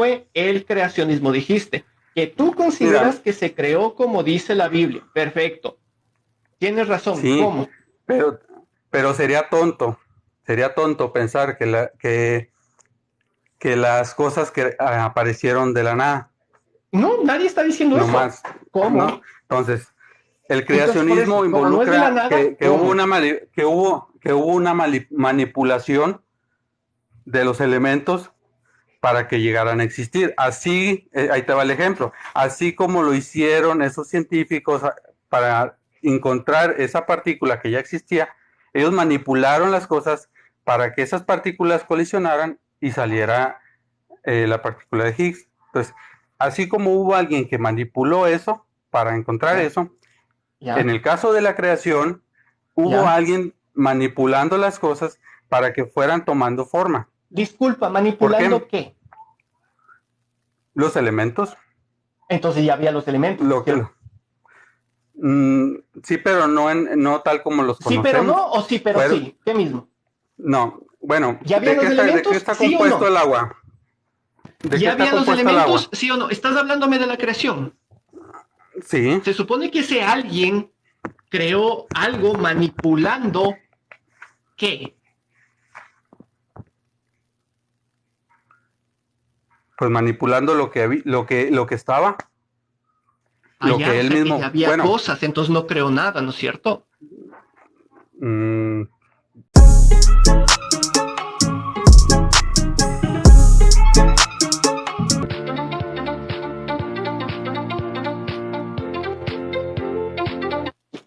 fue el creacionismo? Dijiste que tú Mira, consideras que se creó como dice la Biblia. Perfecto. Tienes razón. sí, ¿Cómo? pero, pero sería tonto pensar que las cosas que aparecieron de la nada, No, nadie está diciendo no eso. más, ¿no? ¿Cómo? Entonces, el Entonces, por creacionismo eso, como no es de la involucra nada, que hubo ¿cómo? una manipulación de los elementos para que llegaran a existir. Así, ahí te va el ejemplo, así como lo hicieron esos científicos para encontrar esa partícula que ya existía, ellos manipularon las cosas para que esas partículas colisionaran y saliera la partícula de Higgs. Entonces, así como hubo alguien que manipuló eso para encontrar Ya, eso, en ya, el caso de la creación, hubo ya. alguien manipulando las cosas para que fueran tomando forma. Disculpa, ¿Por ¿manipulando qué? qué? Los elementos, Entonces ya había los elementos, lo que ¿cierto? sí, pero no tal como los Sí, pero conocemos. no, o sí, pero Fueron, sí. ¿Qué mismo? no, bueno, ¿Ya habían los de qué elementos? está ¿Sí o compuesto no? el agua? ¿De qué ¿Ya está habían los compuesto el elementos? agua? ¿Sí o no? Estás hablándome de la creación. Sí, Se supone que ese alguien creó algo manipulando qué. pues manipulando lo que estaba, lo Allá, que o él sea que ya mismo, había bueno, cosas, entonces no creó nada, ¿no es cierto? mmm,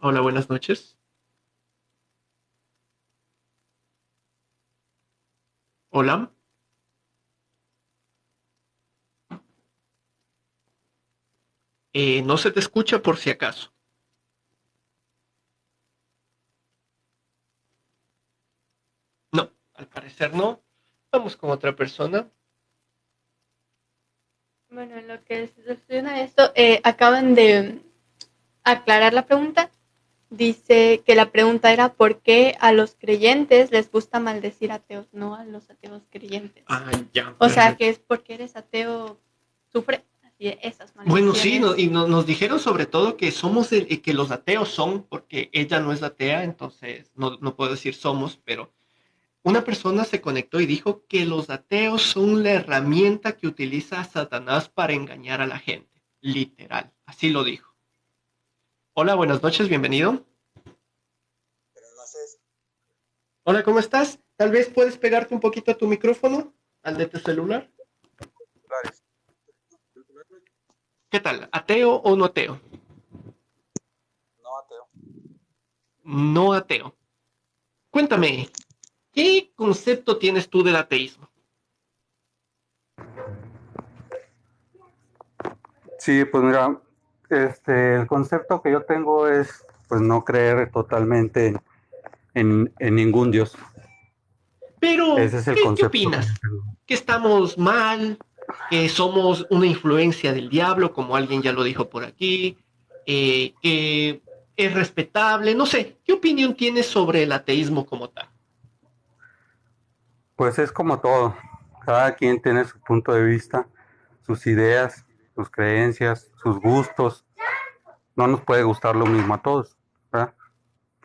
Hola, buenas noches. Hola. No se te escucha por si acaso. No, al parecer no. Vamos con otra persona. Bueno, en lo que se soluciona esto, acaban de aclarar la pregunta. Dice que la pregunta era por qué a los creyentes les gusta maldecir ateos, no a los ateos creyentes. Ah, ya, O sea, que perfecto. es porque eres ateo, sufre así esas Bueno, sí, maldiciones. nos dijeron sobre todo que somos que los ateos son, porque ella no es atea, entonces no puedo decir somos, pero una persona se conectó y dijo que los ateos son la herramienta que utiliza Satanás para engañar a la gente. Literal, así lo dijo. Hola, buenas noches, bienvenido. Hola, ¿cómo estás? Tal vez puedes pegarte un poquito a tu micrófono, al de tu celular. ¿Qué tal? ¿Ateo o no ateo? no ateo. No ateo. Cuéntame, ¿qué concepto tienes tú del ateísmo? Sí, pues mira, el concepto que yo tengo es pues no creer totalmente en ningún Dios. Pero, Ese es el ¿qué concepto que yo opinas? tengo. ¿Que estamos mal? ¿Que somos una influencia del diablo, como alguien ya lo dijo por aquí? ¿Que es respetable? No sé, ¿qué opinión tienes sobre el ateísmo como tal? Pues es como todo. Cada quien tiene su punto de vista, sus ideas, sus creencias, sus gustos. No nos puede gustar lo mismo a todos, ¿verdad?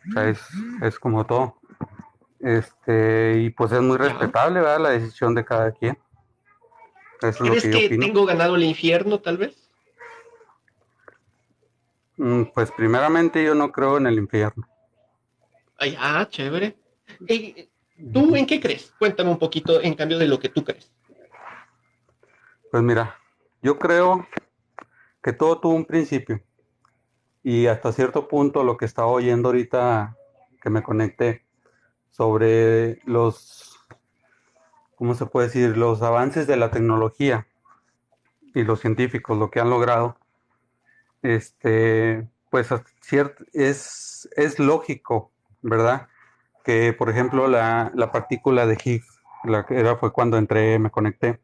O sea, es como todo. Y pues es muy ¿Ya? respetable, ¿verdad? La decisión de cada quien. Eso es lo ¿Crees que yo que opino. tengo ganado el infierno, tal vez? Pues primeramente yo no creo en el infierno. Ay, ah, chévere. ¿Tú en qué crees? Cuéntame un poquito en cambio de lo que tú crees. Pues mira, yo creo que todo tuvo un principio y hasta cierto punto lo que estaba oyendo ahorita que me conecté sobre ¿cómo se puede decir? Los avances de la tecnología y los científicos, lo que han logrado, pues es lógico, ¿verdad? Que, por ejemplo, la partícula de Higgs, la que era fue cuando entré, me conecté.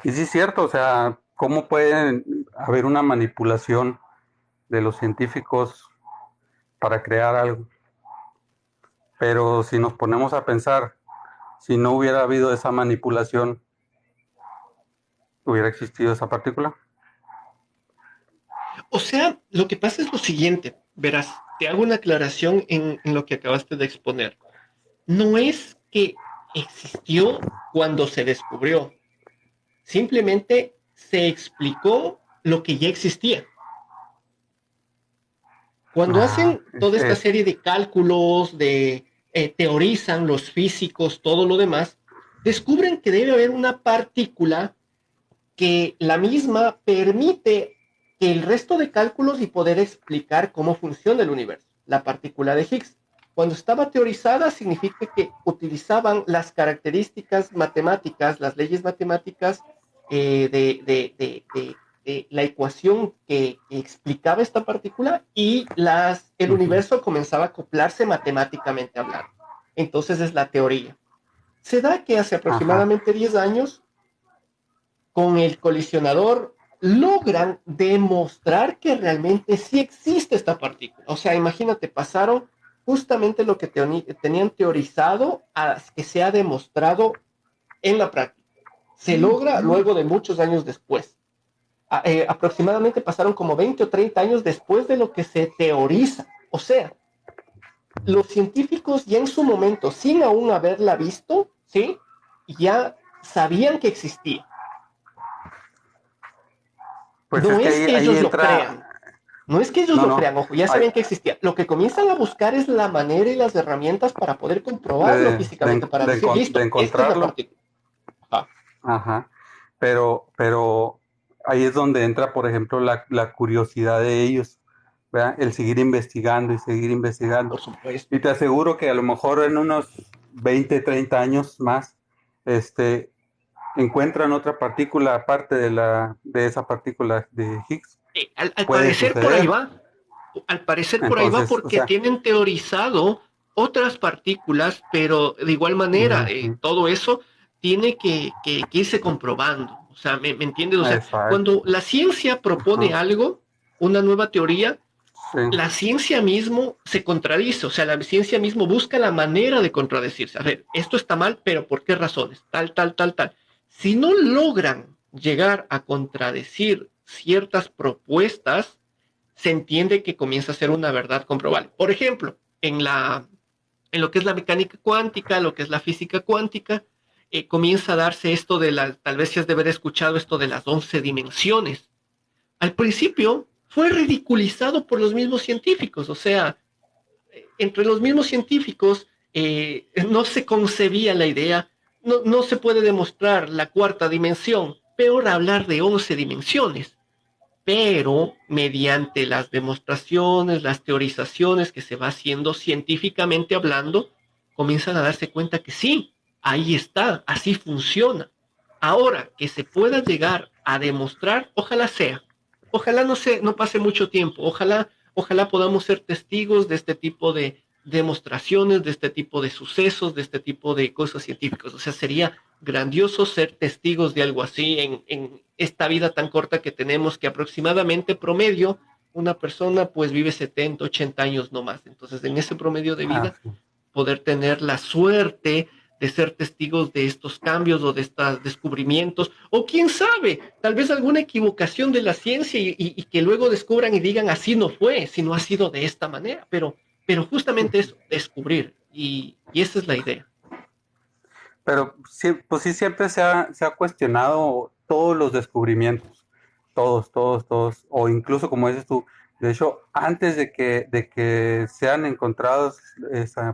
Y sí es cierto, o sea, ¿cómo puede haber una manipulación de los científicos para crear algo? Pero si nos ponemos a pensar, si no hubiera habido esa manipulación, hubiera existido esa partícula. O sea, lo que pasa es lo siguiente, verás, te hago una aclaración en lo que acabaste de exponer. No es que existió cuando se descubrió, simplemente se explicó lo que ya existía. Cuando Ajá, hacen toda esta serie de cálculos, teorizan los físicos, todo lo demás, descubren que debe haber una partícula que la misma permite que el resto de cálculos y poder explicar cómo funciona el universo, la partícula de Higgs. Cuando estaba teorizada significa que utilizaban las características matemáticas, las leyes matemáticas de la ecuación que explicaba esta partícula y el uh-huh. universo comenzaba a acoplarse matemáticamente hablando. Entonces es la teoría. Se da que hace Ajá, aproximadamente 10 años con el colisionador logran demostrar que realmente sí existe esta partícula. O sea, imagínate, pasaron justamente lo que tenían teorizado a que se ha demostrado en la práctica. Se logra luego de muchos años después. Aproximadamente pasaron como 20 o 30 años después de lo que se teoriza. O sea, los científicos ya en su momento, sin aún haberla visto, ¿sí? Ya sabían que existía. pues No es que es que ahí ellos lo crean, entra, no es que ellos no, lo no, crean, ojo, ya ahí- sabían que existía. Lo que comienzan a buscar es la manera y las herramientas para poder comprobarlo físicamente, para decir, de listo, esta es la encontrarlo. partícula. Ajá. Ajá, pero ahí es donde entra, por ejemplo, la curiosidad de ellos, ¿verdad? El seguir investigando y seguir investigando. Por supuesto. Y te aseguro que a lo mejor en unos 20 30 años más, este, encuentran otra partícula aparte de esa partícula de Higgs. Al Puede parecer por ahí suceder. va, al parecer por ahí va Entonces, o porque sea, tienen teorizado otras partículas, pero de igual manera, ujú, todo eso tiene que irse comprobando. O sea, ¿me entiendes? O sea, exacto. cuando la ciencia propone Ajá, algo, una nueva teoría, sí, la ciencia mismo se contradice, o sea, la ciencia mismo busca la manera de contradecirse. A ver, esto está mal, pero ¿por qué razones? Tal, tal, tal, tal. Si no logran llegar a contradecir ciertas propuestas, se entiende que comienza a ser una verdad comprobable. Por ejemplo, en lo que es la mecánica cuántica, lo que es la física cuántica, comienza a darse esto de tal vez si has de haber escuchado esto de las 11 dimensiones. Al principio fue ridiculizado por los mismos científicos, o sea, entre los mismos científicos no se concebía la idea, no se puede demostrar la cuarta dimensión, peor hablar de 11 dimensiones, pero mediante las demostraciones, las teorizaciones que se va haciendo científicamente hablando, comienzan a darse cuenta que sí, ahí está, así funciona. Ahora que se pueda llegar a demostrar, ojalá sea, ojalá no pase mucho tiempo, ojalá podamos ser testigos de este tipo de demostraciones, de este tipo de sucesos, de este tipo de cosas científicas. O sea, sería grandioso ser testigos de algo así en esta vida tan corta que tenemos, que aproximadamente promedio una persona pues vive 70, 80 años no más. Entonces, en ese promedio de vida, así. poder tener la suerte de ser testigos de estos cambios o de estos descubrimientos, o quién sabe, tal vez alguna equivocación de la ciencia y que luego descubran y digan así no fue, sino ha sido de esta manera, pero justamente eso, descubrir, y esa es la idea. Pero sí, pues sí, siempre se ha cuestionado todos los descubrimientos, todos, o incluso como dices tú, de hecho, antes de que sean encontrados,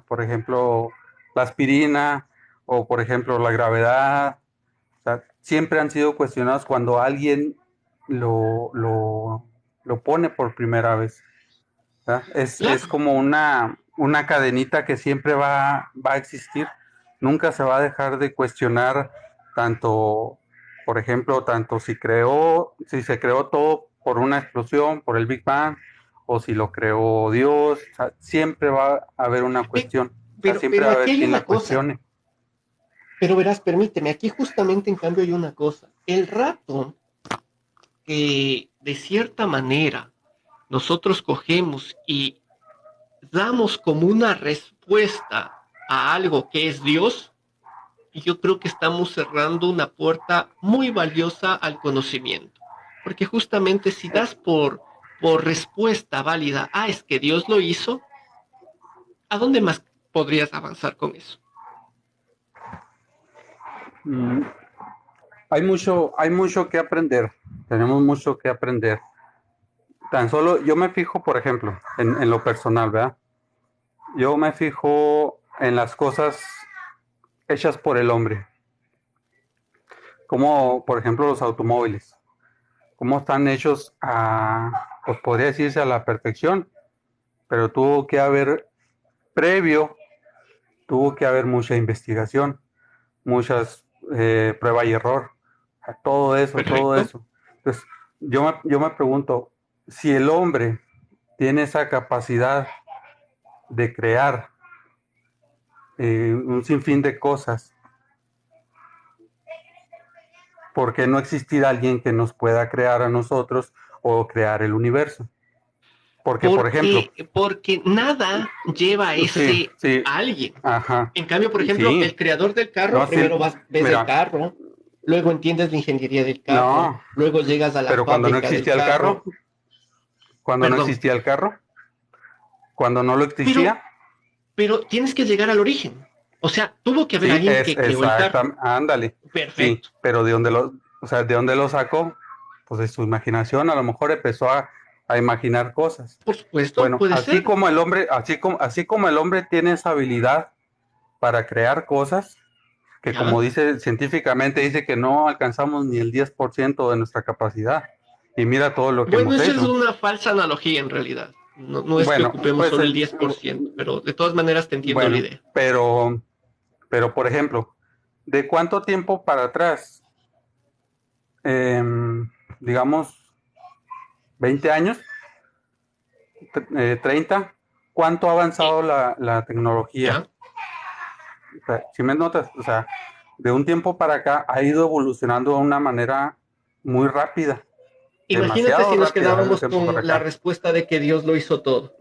por ejemplo, la aspirina o por ejemplo la gravedad, o sea, siempre han sido cuestionados cuando alguien lo, lo, lo pone por primera vez. ¿Verdad? Es Claro, como una cadenita que siempre va a existir. Nunca se va a dejar de cuestionar tanto, por ejemplo, tanto si se creó todo por una explosión, por el Big Bang, o si lo creó Dios. O sea, siempre va a haber una cuestión. O sea, siempre pero va a aquí haber hay quien una la cosa. cuestione. Pero verás, permíteme, aquí justamente en cambio hay una cosa. El rato que de cierta manera nosotros cogemos y damos como una respuesta a algo que es Dios, yo creo que estamos cerrando una puerta muy valiosa al conocimiento. Porque justamente si das por respuesta válida, es que Dios lo hizo, ¿a dónde más podrías avanzar con eso? Mm, hay mucho que aprender. Tenemos mucho que aprender. Tan solo yo me fijo, por ejemplo, en lo personal, ¿verdad? Yo me fijo en las cosas hechas por el hombre, como por ejemplo los automóviles, cómo están hechos pues podría decirse a la perfección, pero previo, tuvo que haber mucha investigación, muchas prueba y error, todo eso, todo Perfecto. eso. Entonces, yo me pregunto, si el hombre tiene esa capacidad de crear un sinfín de cosas, ¿por qué no existir alguien que nos pueda crear a nosotros o crear el universo? Porque, por ejemplo, Porque nada lleva a sí, ese sí, alguien. ajá, En cambio, por ejemplo, sí, el creador del carro, no, sí, primero ves el mira, carro, luego entiendes la ingeniería del carro, no, luego llegas a la pero fábrica del carro, cuando no perdón, existía el carro, cuando no lo pero, existía, pero tienes que llegar al origen. O sea, tuvo que haber sí, alguien es que creó el carro. exactamente, ándale, sí, Perfecto. pero o sea, de dónde lo sacó, pues de su imaginación, a lo mejor empezó a imaginar cosas. Por supuesto, Bueno, puede ser. así como el hombre tiene esa habilidad para crear cosas, que como ¿Ya? dice científicamente, dice que no alcanzamos ni el 10% de nuestra capacidad. Y mira todo lo que Bueno, hemos eso es hecho. una falsa analogía en realidad. No, no es que Bueno, ocupemos pues, solo el 10%, pero de todas maneras te entiendo la bueno, idea. pero por ejemplo, ¿de cuánto tiempo para atrás? Digamos, 20 años, 30, ¿cuánto ha Eh, avanzado la tecnología? ¿Ya? O sea, si me notas, o sea, de un tiempo para acá ha ido evolucionando de una manera muy rápida, Imagínate demasiado si nos rápida de un quedábamos tiempo para con la acá. respuesta de que Dios lo hizo todo.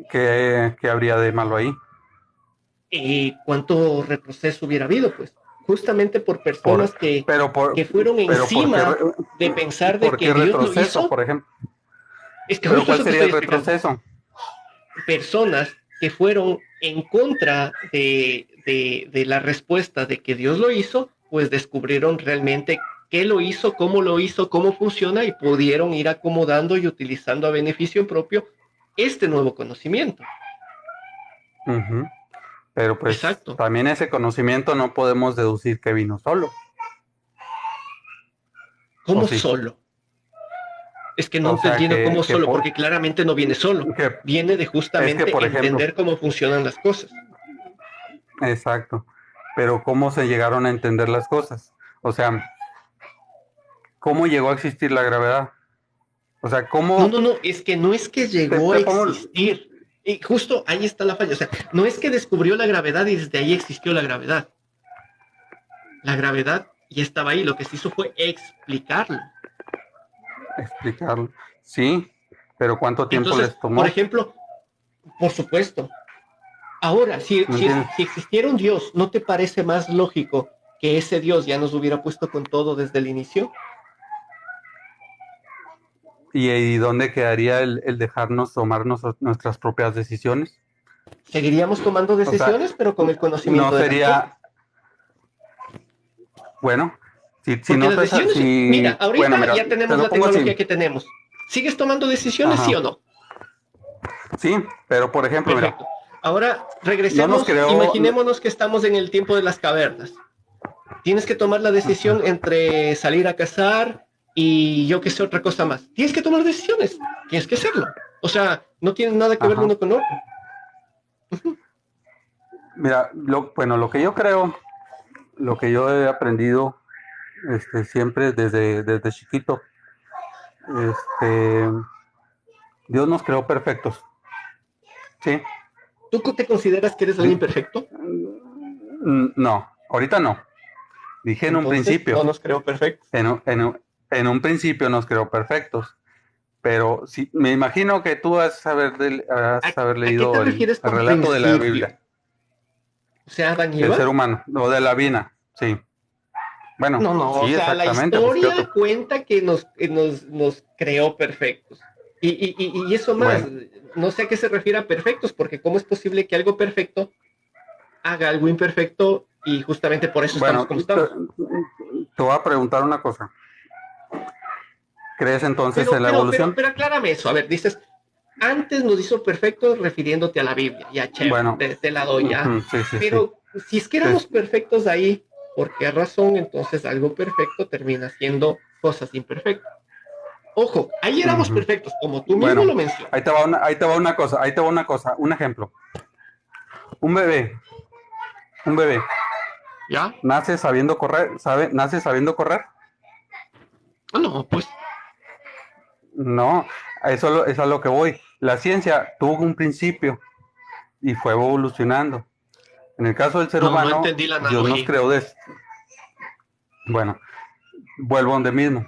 ¿Qué habría de malo ahí? ¿Cuánto retroceso hubiera habido? Pues justamente por Por, personas pero por, que fueron pero encima de pensar de por que qué Dios lo retroceso, hizo. por ejemplo. Es que Pero justo ¿cuál eso te sería estoy el explicando. retroceso? Personas que fueron en contra de la respuesta de que Dios lo hizo, pues descubrieron realmente qué lo hizo, cómo funciona y pudieron ir acomodando y utilizando a beneficio propio este nuevo conocimiento. Ujú. Pero pues Exacto. también ese conocimiento no podemos deducir que vino solo, ¿o ¿Cómo sí? solo? Es que no O sea, entendiendo cómo solo, porque claramente no viene solo. que Viene de es que, justamente por ejemplo, entender cómo funcionan las cosas. exacto, pero ¿cómo se llegaron a entender las cosas? O sea, ¿cómo llegó a existir la gravedad? O sea, No, ¿cómo no, no, es que no es que llegó a te pongo, existir. Y justo ahí está la falla. O sea, no es que descubrió la gravedad y desde ahí existió la gravedad. La gravedad ya estaba ahí. Lo que se hizo fue explicarlo. explicarlo? Sí, pero ¿cuánto tiempo Entonces, les por tomó? ejemplo, por supuesto, ahora, ¿Me entiendes? si existiera un Dios, ¿no te parece más lógico que ese Dios ya nos hubiera puesto con todo desde el inicio? ¿Y dónde quedaría el dejarnos tomar nuestras propias decisiones? Seguiríamos tomando O sea, decisiones, pero con el no conocimiento de las cosas. sería, bueno, si Porque no las te, decisiones, mira, si, bueno, ahorita mira, ya te tenemos lo la pongo tecnología así, que tenemos. ¿Sigues tomando decisiones, sí ajá, o no? sí, pero por ejemplo, mira, Perfecto. Ahora no nos regresemos, creó, imaginémonos que estamos en el tiempo de las cavernas. Tienes que tomar la decisión ajá, entre salir a cazar y yo que sé otra cosa más. Tienes que tomar decisiones, tienes que hacerlo. O sea, no tiene nada que ver lo ajá, uno con lo otro. mira, bueno, lo que yo creo, lo que yo he aprendido, siempre desde chiquito, este, Dios nos creó perfectos, ¿sí? ¿Tú te consideras que eres alguien perfecto? No, ahorita no. Dije en un Entonces, no principio, nos creo perfectos. en un principio nos creó perfectos, pero sí, me imagino que tú has haber ¿A qué te leído refieres el con relato de la principio? Biblia. O sea, Adán y del Eva. ser humano, o de la vida, sí. Bueno, No, sí, o sea, la exactamente. Pues, ¿qué historia otro? cuenta que nos creó perfectos. Y eso más, Bueno, no sé a qué se refiere a perfectos, porque ¿cómo es posible que algo perfecto haga algo imperfecto y justamente por eso estamos bueno, como estamos? te voy a preguntar una cosa. ¿Crees entonces en la evolución? Pero aclárame eso. A ver, dices, antes nos hizo perfectos refiriéndote a la Biblia. Ya, chévere, Bueno, te la doy ya. sí, sí, sí. Pero si es que éramos perfectos ahí, ¿por qué razón entonces algo perfecto termina siendo cosas imperfectas? Ojo, ahí éramos Ujú. perfectos, como tú mismo Bueno, lo mencionas. ahí te va una cosa, un ejemplo. Un bebé, un bebé, ¿Ya? nace sabiendo correr, nace sabiendo correr. Ah, no, pues, No, es a lo que voy. La ciencia tuvo un principio y fue evolucionando. En el caso del ser no humano, entendí la Dios nos analogía. creó bueno, vuelvo a donde mismo.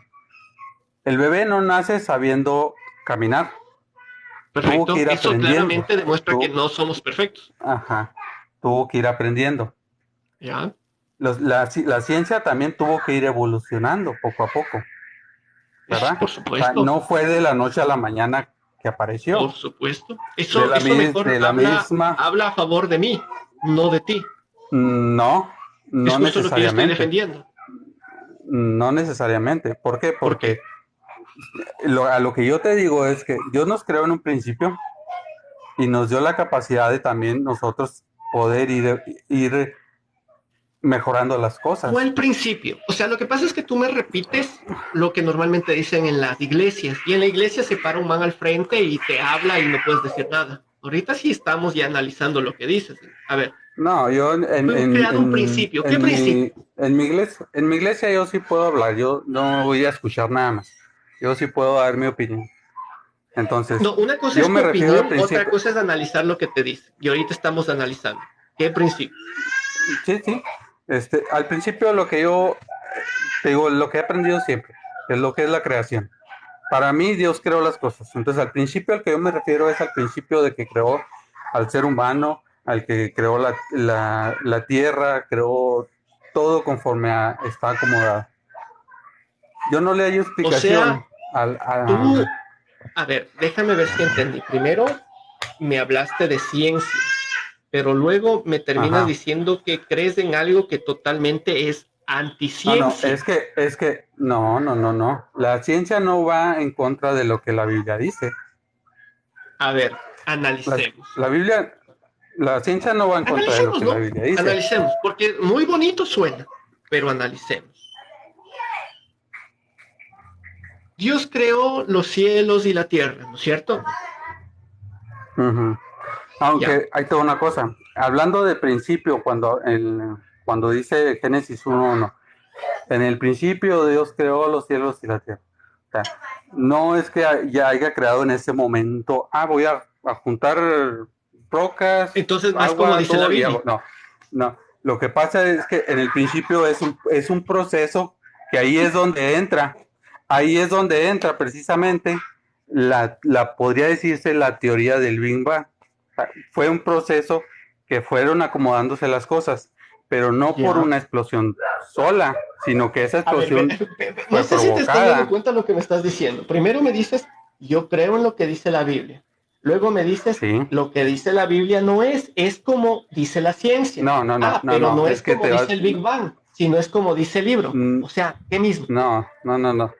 El bebé no nace sabiendo caminar, tuvo que Perfecto. ir Eso aprendiendo. claramente demuestra que Tu- no somos perfectos. ajá, tuvo que ir aprendiendo. ¿Ya? La ciencia también tuvo que ir evolucionando poco a poco, ¿verdad? Por O sea, supuesto. no fue de la noche a la mañana que apareció. Por supuesto. De Eso mejor de la misma, habla a favor de mí, no de ti. no, Es no justo lo que yo estoy necesariamente, defendiendo. no necesariamente. ¿Por qué? ¿Por Porque qué? a lo que yo te digo es que Dios nos creó en un principio y nos dio la capacidad de también nosotros poder ir mejorando las cosas. ¿Cuál principio? O sea, lo que pasa es que tú me repites lo que normalmente dicen en las iglesias. Y en la iglesia se para un man al frente y te habla y no puedes decir nada. Ahorita sí estamos ya analizando lo que dices. A ver, No, yo fue creado un principio. ¿Qué principio? en mi iglesia yo sí puedo hablar, yo no voy a escuchar nada más. Yo sí puedo dar mi opinión. Entonces, No, una cosa yo es tu me refiero al opinión, otra principio. cosa es analizar lo que te dice. Y ahorita estamos analizando. ¿Qué principio? Sí, sí. Al principio lo que yo te digo, lo que he aprendido siempre, es lo que es la creación. Para mí Dios creó las cosas. Entonces, al principio al que yo me refiero es al principio de que creó al ser humano, al que creó la tierra, creó todo conforme está acomodado. Yo no le hallo O explicación sea, al, tú, a ver, déjame ver si entendí. Primero me hablaste de ciencia, pero luego me terminas ajá. diciendo que crees en algo que totalmente es No, no, anticiencia. no, no, no, no. La ciencia no va en contra de lo que la Biblia dice. A ver, La, analicemos. la Biblia, la ciencia no va en contra de lo Analicemos, que la ¿no? Biblia dice. Analicemos, porque muy bonito suena, pero analicemos. Dios creó los cielos y la tierra, ¿no es cierto? Ujú. Ya. Aunque hay toda una cosa. Hablando de principio, cuando dice Génesis 1:1, en el principio Dios creó los cielos y la tierra. O sea, no es que ya haya creado en ese momento, voy a juntar rocas, Entonces, más como agua, dice la todo y hago. Biblia. No, no. Lo que pasa es que en el principio es un proceso que ahí es donde entra precisamente podría decirse la teoría del Big Bang. O sea, fue un proceso que fueron acomodándose las cosas, pero no por Ya. una explosión sola, sino que esa A ver, explosión no fue sé si te estás dando provocada. cuenta de lo que me estás diciendo. Primero me dices, yo creo en lo que dice la Biblia. Luego me dices, Sí. lo que dice la Biblia no es como dice la ciencia. No, no, no, Ah, no, pero no, no es es que como te dice vas. el Big Bang, sino es como dice el libro. mm, O sea, ¿qué mismo? No, no, no, no.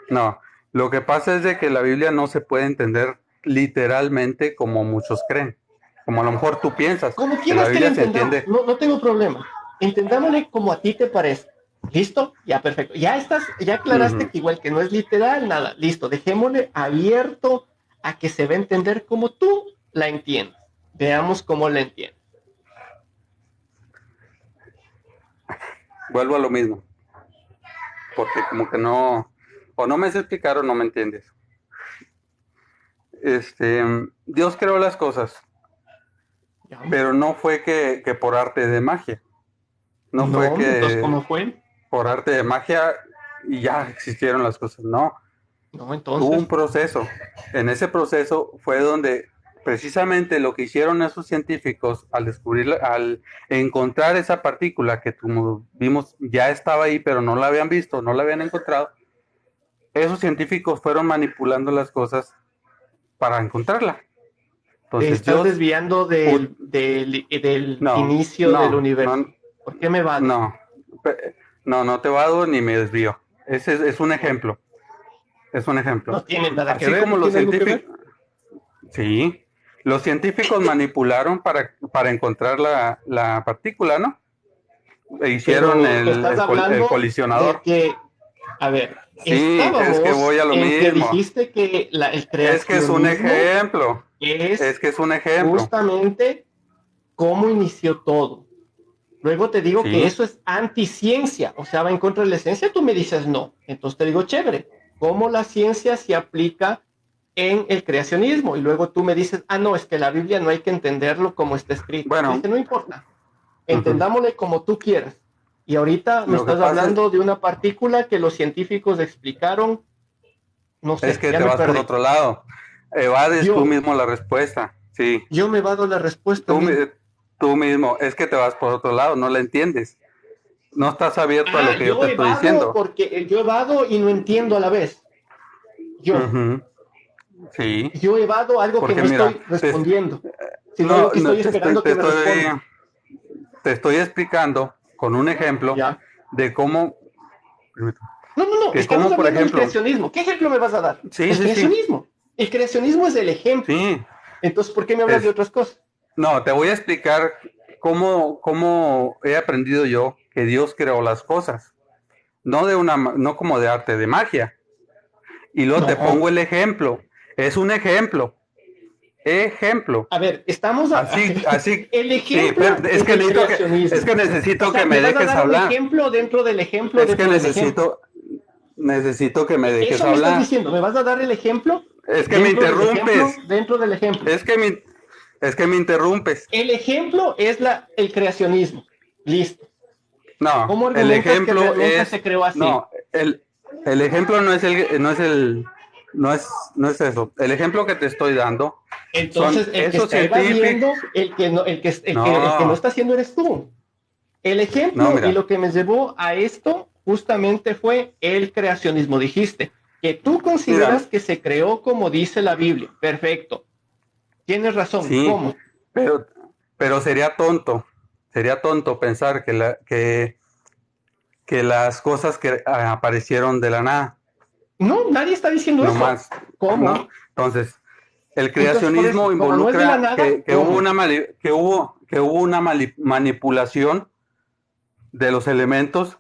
No. Lo que pasa es de que la Biblia no se puede entender literalmente como muchos creen. Como a lo mejor tú piensas Como que la quieras que le Biblia se entendamos, entiende. no, no tengo problema. Entendámosle como a ti te parece. ¿Listo? Ya, perfecto. Ya aclaraste Ujú. que igual que no es literal, nada. Listo, dejémosle abierto a que se va a entender como tú la entiendes. Veamos cómo la entiendes. Vuelvo a lo mismo, porque como que no, o no me sé explicar o no me entiendes. Dios creó las cosas, ¿Ya? pero no fue que por arte de magia. No fue No, entonces, que ¿cómo fue? por arte de magia y ya existieron las cosas. No, No, hubo un entonces, proceso. En ese proceso fue donde precisamente lo que hicieron esos científicos al descubrir, al encontrar esa partícula que como vimos ya estaba ahí, pero no la habían visto, no la habían encontrado, esos científicos fueron manipulando las cosas para encontrarla. Te Entonces estás Dios, desviando del no, inicio del no, universo. no, ¿Por qué me vado? no, no te vado ni me desvío. Ese es un ejemplo, es un ejemplo. No tiene nada que Así ver, como no los tiene algo que ver. científicos, sí, los científicos manipularon para encontrar la partícula, ¿no? E hicieron Pero estás el hablando de colisionador. que, a ver, Sí, es que estábamos voy a lo en que mismo. dijiste que el Es que es un creacionismo ejemplo. es Es que es un ejemplo. justamente cómo inició todo. Luego te digo que Sí. eso es anticiencia, o sea, va en contra de la esencia, tú me dices no. Entonces te digo, chévere, ¿cómo la ciencia se aplica en el creacionismo? Y luego tú me dices, ah, no, es que la Biblia no hay que entenderlo como está escrito. Te Bueno, dice, no importa, ujú. entendámosle como tú quieras. Y ahorita me Lo que estás pasa hablando de una partícula que los científicos explicaron, no es sé, que ya te me vas por perdí. otro lado. Evades tú Yo, mismo la respuesta. Sí. yo me vado la respuesta a Tú, mí. tú mismo. Es que te vas por otro lado. No la entiendes. No estás abierto a lo Ah, que yo yo te estoy evado diciendo. porque yo evado y no entiendo a la vez. Yo. Ujú. Sí. Yo evado algo que Porque no mira, estoy respondiendo, sino algo no, que no estoy esperando te que me responda. te estoy explicando con un ejemplo ¿Ya? de cómo, No, no, no, que estamos cómo, por hablando del ejemplo, creacionismo. ¿Qué ejemplo me vas a dar? sí, El sí, sí, creacionismo. El creacionismo es el ejemplo. sí, Entonces, ¿por qué me hablas de es, otras cosas? no, te voy a explicar cómo he aprendido yo que Dios creó las cosas, no como de arte, de magia. Y luego te No. pongo el ejemplo, es un ejemplo. A ver, estamos Así, el sí, pero ejemplo es el es creacionismo. que O necesito sea, que me me vas a dejes dar un hablar, ejemplo dentro del ejemplo es que dentro del ejemplo. necesito que me dejes Eso me estás hablar. diciendo. ¿Me vas a dar el ejemplo Es que me dentro del interrumpes. ejemplo dentro del ejemplo? Es que me, es que me interrumpes. El ejemplo es el creacionismo. Listo. No, ¿Cómo el argumentas que ejemplo realmente es, se creó así? no, el ejemplo no es eso. El ejemplo que te estoy dando son Entonces, el que esos está científicos. evadiendo, el que no, el que no No, está haciendo eres tú. El no, ejemplo y mira, lo que me llevó a esto justamente fue el creacionismo. Dijiste que tú mira, consideras que se creó como dice la Biblia. Perfecto. Tienes razón. sí, ¿Cómo? pero, pero sería tonto pensar que las cosas que aparecieron de la nada, No, nadie está diciendo no eso. más, ¿no? ¿Cómo? Entonces, el Entonces, por creacionismo eso, como no es de la involucra nada, que hubo ¿cómo? que hubo una manipulación de los elementos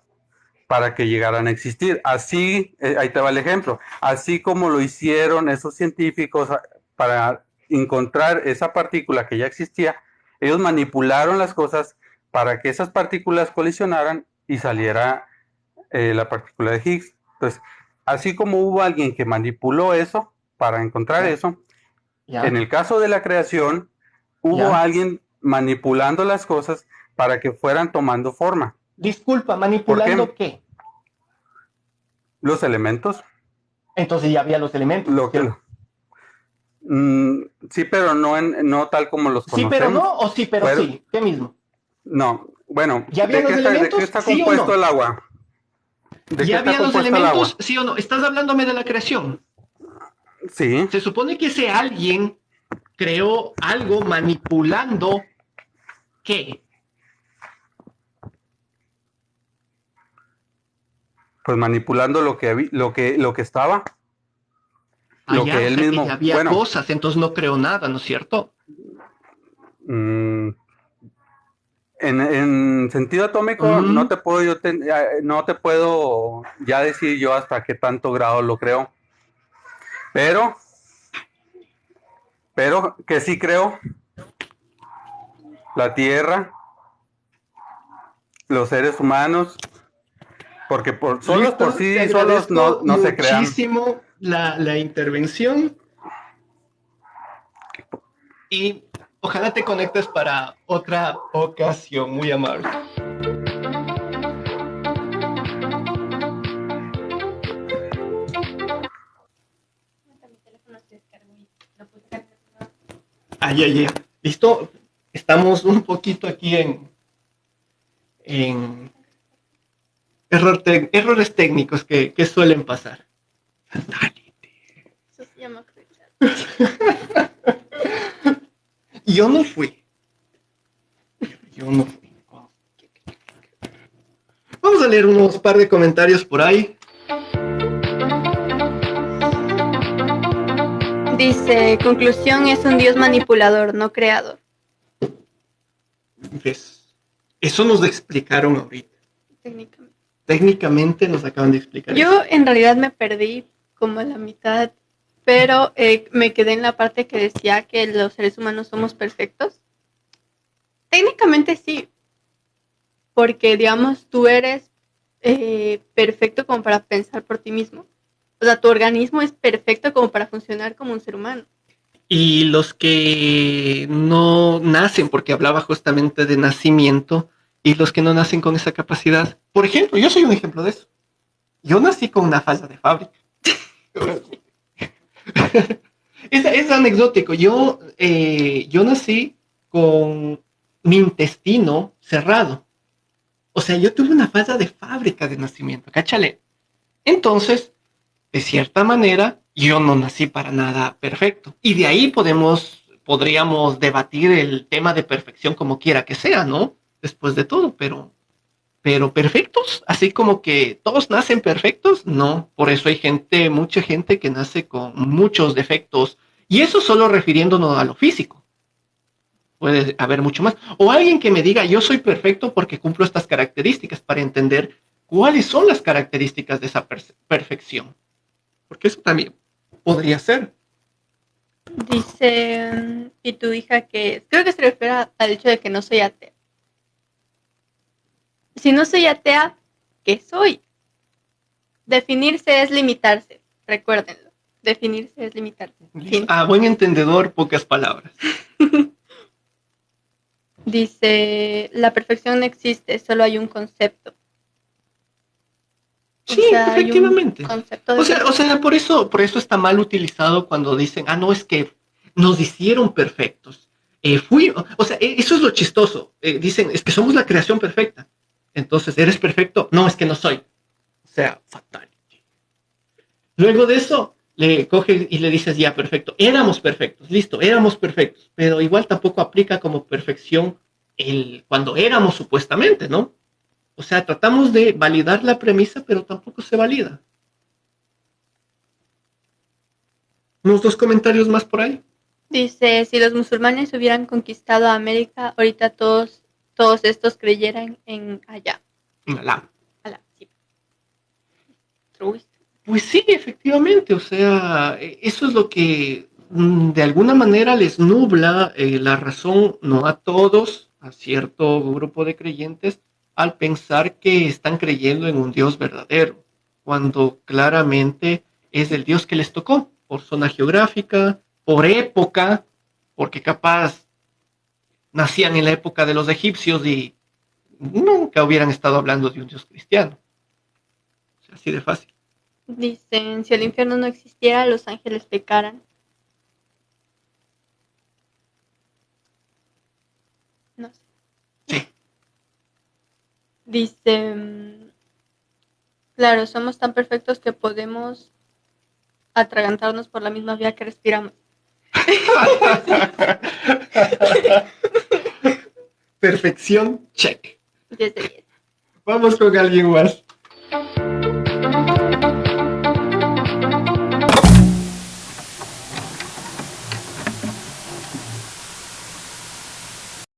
para que llegaran a existir. Así, ahí te va el ejemplo, así como lo hicieron esos científicos para encontrar esa partícula que ya existía, ellos manipularon las cosas para que esas partículas colisionaran y saliera la partícula de Higgs. Entonces, así como hubo alguien que manipuló eso para encontrar Ya, eso, en ya, el caso de la creación, hubo ya. alguien manipulando las cosas para que fueran tomando forma. Disculpa, ¿Por ¿manipulando qué? qué? Los elementos, Entonces ya había los elementos, lo que ¿cierto? sí, pero no tal como los Sí, pero conocemos. no, o sí, pero Pero, sí. ¿Qué mismo? no, bueno, ¿Ya habían los de qué elementos? está ¿Sí o compuesto no? el agua? ¿De qué ¿Ya está habían los compuesto el elementos? agua? ¿Sí o no? Estás hablándome de la creación. Sí, Se supone que ese alguien creó algo manipulando qué. pues manipulando lo que estaba, lo Allá, que o él sea que ya mismo, había bueno, cosas, entonces no creó nada, ¿no es cierto? mm, en sentido atómico Mm, no te puedo ya decir yo hasta qué tanto grado lo creo, pero, pero que sí creo la Tierra, los seres humanos, porque solos por listo, te sí solos agradezco no se crean. muchísimo la intervención y ojalá te conectes para otra ocasión. Muy amable. Mi teléfono se descargó y lo puse acá. Ya. ¿Listo? Estamos un poquito aquí en errores técnicos que suelen pasar. Eso se llama crueldad. Yo no fui. Yo no fui. Vamos a leer unos par de comentarios por ahí. Dice, conclusión, es un dios manipulador, no creador. ¿Ves? Eso nos explicaron ahorita. Técnicamente. Técnicamente nos acaban de explicar Yo eso. en realidad me perdí como a la mitad, pero me quedé en la parte que decía que los seres humanos somos perfectos. Técnicamente sí, porque digamos tú eres perfecto como para pensar por ti mismo. O sea, tu organismo es perfecto como para funcionar como un ser humano. Y los que no nacen, porque hablaba justamente de nacimiento, y los que no nacen con esa capacidad. Por ejemplo, yo soy un ejemplo de eso. Yo nací con una falda de fábrica. Es anecdótico. Yo nací con mi intestino cerrado. O sea, yo tuve una falla de fábrica de nacimiento, cáchale. Entonces, de cierta manera, yo no nací para nada perfecto. Y de ahí podríamos debatir el tema de perfección como quiera que sea, ¿no? Después de todo, pero perfectos, así como que todos nacen perfectos, no. Por eso hay mucha gente que nace con muchos defectos. Y eso solo refiriéndonos a lo físico. Puede haber mucho más. O alguien que me diga, yo soy perfecto porque cumplo estas características para entender cuáles son las características de esa perfección. Porque eso también podría ser. Dice, y tu hija que creo que se refiere al hecho de que no soy atea. Si no soy atea, ¿qué soy? Definirse es limitarse, recuérdenlo. Definirse es limitarse. Fin. A buen entendedor, pocas palabras. Dice, la perfección no existe, solo hay un concepto. Sí, O sea, efectivamente. hay un concepto de O sea, por eso está mal utilizado cuando dicen, no, es que nos hicieron perfectos. O sea, eso es lo chistoso. Dicen, es que somos la creación perfecta. Entonces, ¿eres perfecto? No, es que no soy. O sea, fatal. Luego de eso, le coges y le dices, ya, perfecto. Éramos perfectos, listo, éramos perfectos. Pero igual tampoco aplica como perfección cuando éramos supuestamente, ¿no? O sea, tratamos de validar la premisa, pero tampoco se valida. Unos dos comentarios más por ahí. Dice, si los musulmanes hubieran conquistado América, ahorita todos estos creyeran en allá. Alá. Sí. Pues sí, efectivamente. O sea, eso es lo que de alguna manera les nubla la razón, no a todos, a cierto grupo de creyentes, al pensar que están creyendo en un Dios verdadero, cuando claramente es el Dios que les tocó, por zona geográfica, por época, porque capaz nacían en la época de los egipcios y nunca hubieran estado hablando de un Dios cristiano. O sea, así de fácil. Dicen, si el infierno no existiera, los ángeles pecaran. No sé. Sí. Dice, claro, somos tan perfectos que podemos atragantarnos por la misma vía que respiramos. Perfección, check. 10 de 10. Vamos con alguien más.